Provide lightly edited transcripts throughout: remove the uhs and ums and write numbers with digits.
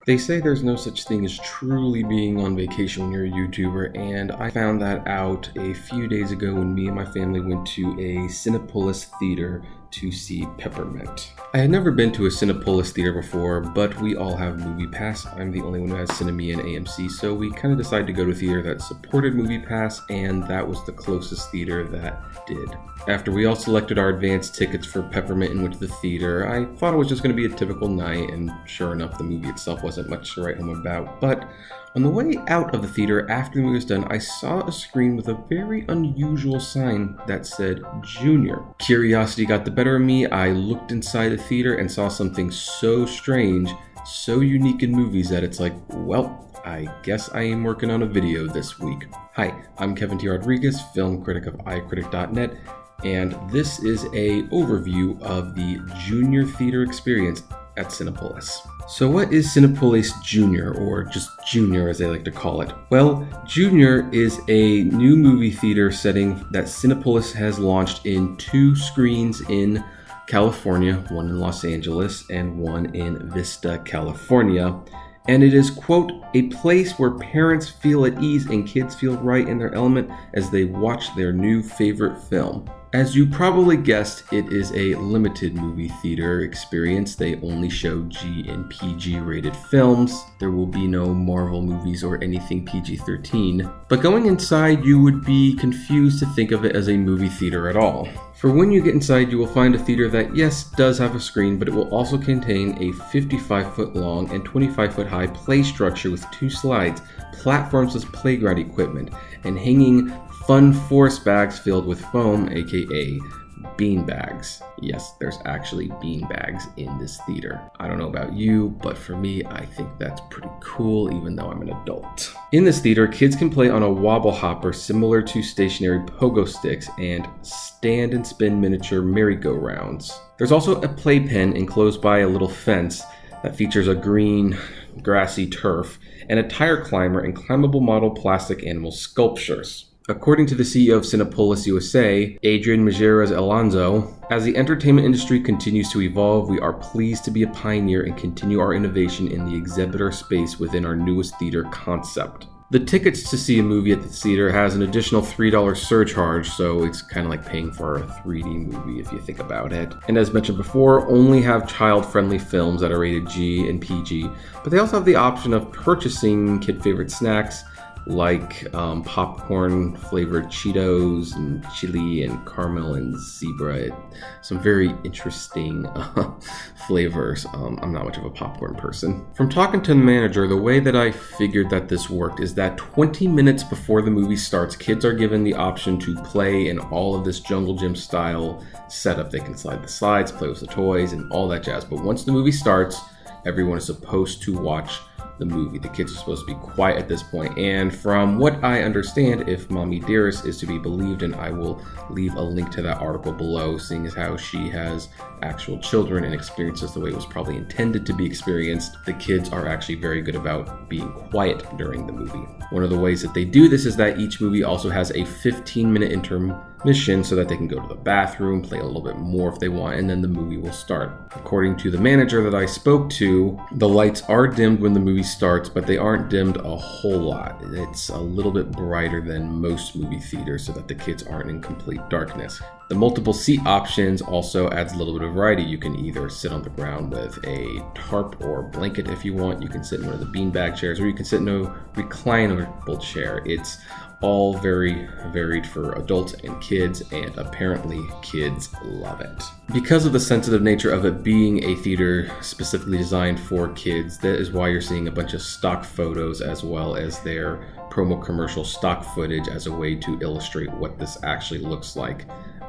They say there's no such thing as truly being on vacation when you're a YouTuber, and I found that out a few days ago when me and my family went to a Cinepolis theater to see Peppermint. I had never been to a Cinepolis theater before, but we all have MoviePass. I'm the only one who has Cineme and AMC, so we kind of decided to go to a theater that supported MoviePass, and that was the closest theater that did. After we all selected our advance tickets for Peppermint and went to the theater, I thought it was just going to be a typical night, and sure enough, the movie itself wasn't much to write home about. But on the way out of the theater after the movie was done, I saw a screen with a very unusual sign that said Junior. Curiosity got the better of me. I looked inside the theater and saw something so strange, so unique in movies that it's like, well, I guess I am working on a video this week. Hi, I'm Kevin T. Rodriguez, film critic of iCritic.net, and this is a overview of the Junior theater experience at Cinepolis. So what is Cinepolis Junior, or just Junior as they like to call it? Well, Junior is a new movie theater setting that Cinepolis has launched in 2 screens in California, one in Los Angeles and one in Vista, California. And it is, quote, a place where parents feel at ease and kids feel right in their element as they watch their new favorite film. As you probably guessed, it is a limited movie theater experience. They only show G and PG rated films. There will be no Marvel movies or anything PG-13. But going inside, you would be confused to think of it as a movie theater at all. For when you get inside, you will find a theater that, yes, does have a screen, but it will also contain a 55-foot long and 25-foot high play structure with 2 slides, platforms with playground equipment, and hanging fun forest bags filled with foam, aka bean bags. Yes, there's actually bean bags in this theater. I don't know about you, but for me, I think that's pretty cool, even though I'm an adult. In this theater, kids can play on a wobble hopper similar to stationary pogo sticks and stand and spin miniature merry-go-rounds. There's also a playpen enclosed by a little fence that features a green, grassy turf and a tire climber and climbable model plastic animal sculptures. According to the CEO of Cinepolis USA, Adrian Majerez Alonso, as the entertainment industry continues to evolve, we are pleased to be a pioneer and continue our innovation in the exhibitor space within our newest theater concept. The tickets to see a movie at the theater has an additional $3 surcharge, so it's kind of like paying for a 3D movie if you think about it. And as mentioned before, only have child-friendly films that are rated G and PG, but they also have the option of purchasing kid-favorite snacks like popcorn flavored Cheetos and chili and caramel and zebra. Some very interesting flavors. I'm not much of a popcorn person. From talking to the manager, the way that I figured that this worked is that 20 minutes before the movie starts, kids are given the option to play in all of this jungle gym style setup. They can slide the slides, play with the toys, and all that jazz. But once the movie starts, everyone is supposed to watch the movie. The kids are supposed to be quiet at this point, and from what I understand, if Mommy Dearest is to be believed, and I will leave a link to that article below, seeing as how she has actual children and experiences the way it was probably intended to be experienced, the kids are actually very good about being quiet during the movie. One of the ways that they do this is that each movie also has a 15-minute intermission so that they can go to the bathroom, play a little bit more if they want, and then the movie will start. According to the manager that I spoke to, the lights are dimmed when the movie starts, but they aren't dimmed a whole lot. It's a little bit brighter than most movie theaters so that the kids aren't in complete darkness. The multiple seat options also adds a little bit of variety. You can either sit on the ground with a tarp or blanket if you want. You can sit in one of the beanbag chairs, or you can sit in a reclinable chair. It's all very varied for adults and kids, and apparently kids love it. Because of the sensitive nature of it being a theater specifically designed for kids, that is why you're seeing a bunch of stock photos as well as their promo commercial stock footage as a way to illustrate what this actually looks like.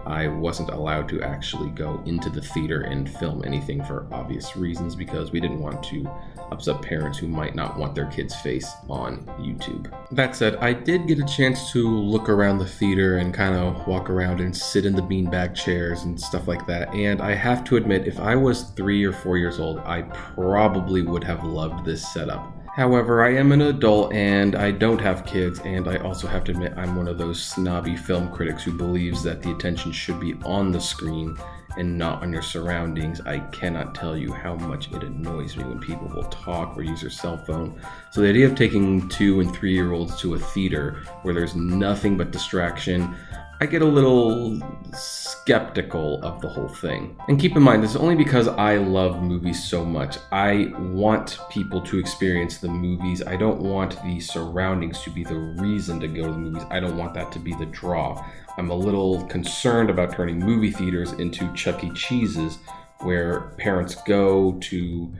I wasn't allowed to actually go into the theater and film anything for obvious reasons because we didn't want to upset parents who might not want their kid's face on YouTube. That said, I did get a chance to look around the theater and kind of walk around and sit in the beanbag chairs and stuff like that. And I have to admit, if I was 3 or 4 years old, I probably would have loved this setup. However, I am an adult and I don't have kids, and I also have to admit I'm one of those snobby film critics who believes that the attention should be on the screen and not on your surroundings. I cannot tell you how much it annoys me when people will talk or use their cell phone. So the idea of taking 2 and 3-year-olds to a theater where there's nothing but distraction, I get a little skeptical of the whole thing. And keep in mind, this is only because I love movies so much. I want people to experience the movies. I don't want the surroundings to be the reason to go to the movies. I don't want that to be the draw. I'm a little concerned about turning movie theaters into Chuck E. Cheese's, where parents go to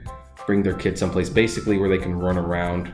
bring their kids someplace basically where they can run around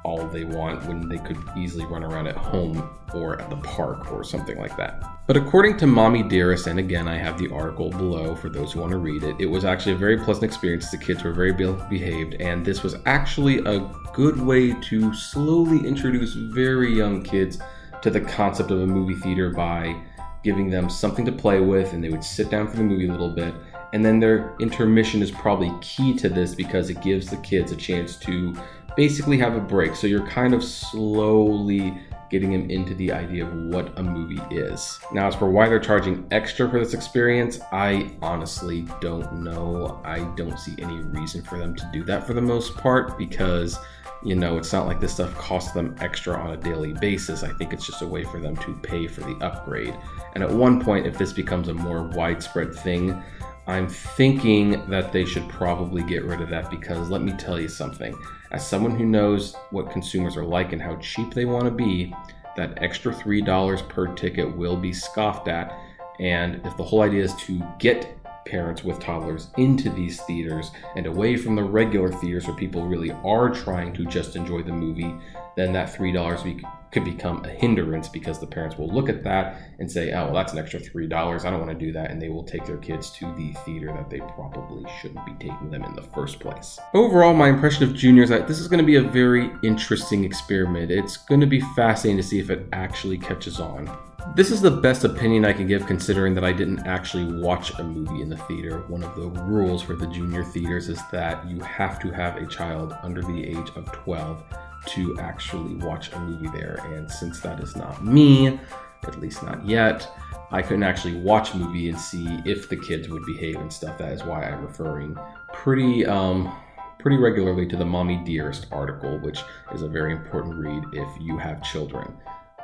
all they want when they could easily run around at home or at the park or something like that. But according to Mommy Dearest, and again I have the article below for those who want to read it, it was actually a very pleasant experience. The kids were very behaved, and this was actually a good way to slowly introduce very young kids to the concept of a movie theater by giving them something to play with, and they would sit down for the movie a little bit. And then their intermission is probably key to this because it gives the kids a chance to basically have a break. So you're kind of slowly getting them into the idea of what a movie is. Now, as for why they're charging extra for this experience, I honestly don't know. I don't see any reason for them to do that for the most part because, you know, it's not like this stuff costs them extra on a daily basis. I think it's just a way for them to pay for the upgrade. And at one point, if this becomes a more widespread thing, I'm thinking that they should probably get rid of that because let me tell you something. As someone who knows what consumers are like and how cheap they want to be, that extra $3 per ticket will be scoffed at. And if the whole idea is to get parents with toddlers into these theaters and away from the regular theaters where people really are trying to just enjoy the movie, then that $3 could become a hindrance because the parents will look at that and say, oh, well, that's an extra $3. I don't want to do that. And they will take their kids to the theater that they probably shouldn't be taking them in the first place. Overall, my impression of Junior is that this is going to be a very interesting experiment. It's going to be fascinating to see if it actually catches on. This is the best opinion I can give considering that I didn't actually watch a movie in the theater. One of the rules for the junior theaters is that you have to have a child under the age of 12 to actually watch a movie there. And since that is not me, at least not yet, I couldn't actually watch a movie and see if the kids would behave and stuff. That is why I'm referring pretty regularly to the Mommy Dearest article, which is a very important read if you have children.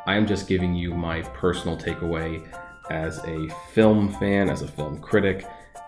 I am just giving you my personal takeaway as a film fan, as a film critic,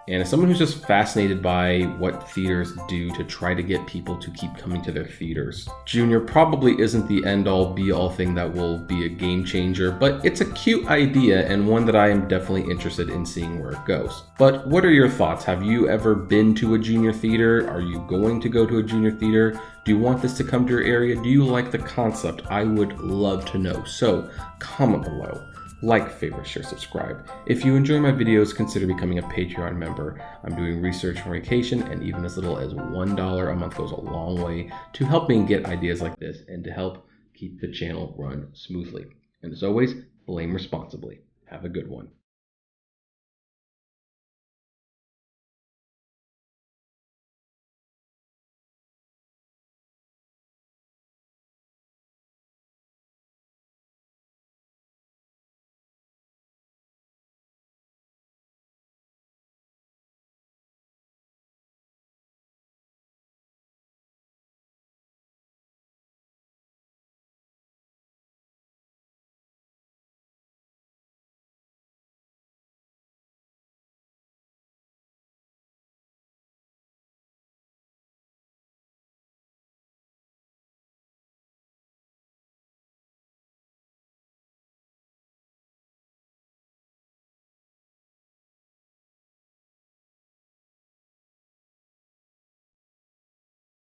and as someone who's just fascinated by what theaters do to try to get people to keep coming to their theaters. Junior probably isn't the end-all be-all thing that will be a game changer, but it's a cute idea and one that I am definitely interested in seeing where it goes. But what are your thoughts? Have you ever been to a junior theater? Are you going to go to a junior theater? Do you want this to come to your area? Do you like the concept? I would love to know. So comment below. Like, favorite, share, subscribe. If you enjoy my videos, consider becoming a Patreon member. I'm doing research for vacation, and even as little as $1 a month goes a long way to help me get ideas like this and to help keep the channel run smoothly. And as always, blame responsibly. Have a good one.